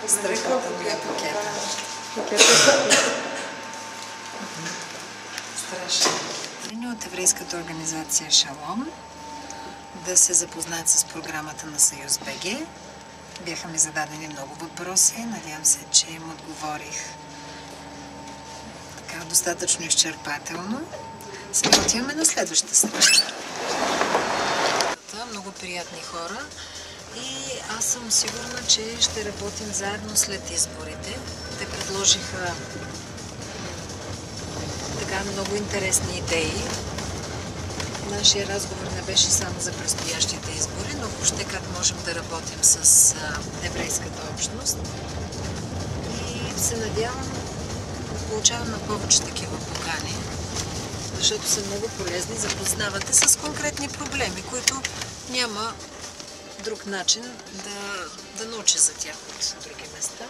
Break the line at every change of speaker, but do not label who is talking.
Страхотен ми е пакета. Страшно. От еврейската организация Шалом да се запознаят с програмата на Съюз БГ. Бяха ми зададени много въпроси. Надявам се, че им отговорих така достатъчно изчерпателно. Сега отиваме на следващата среща. Много приятни хора и аз съм сигурна, че ще работим заедно след изборите. Те предложиха така много интересни идеи. Нашия разговор не беше само за предстоящите избори, но въобще как можем да работим с еврейската общност. И се надявам да получаваме повече такива покани, защото са много полезни, запознавате с конкретни проблеми, които няма друг начин да науча за тях от други места.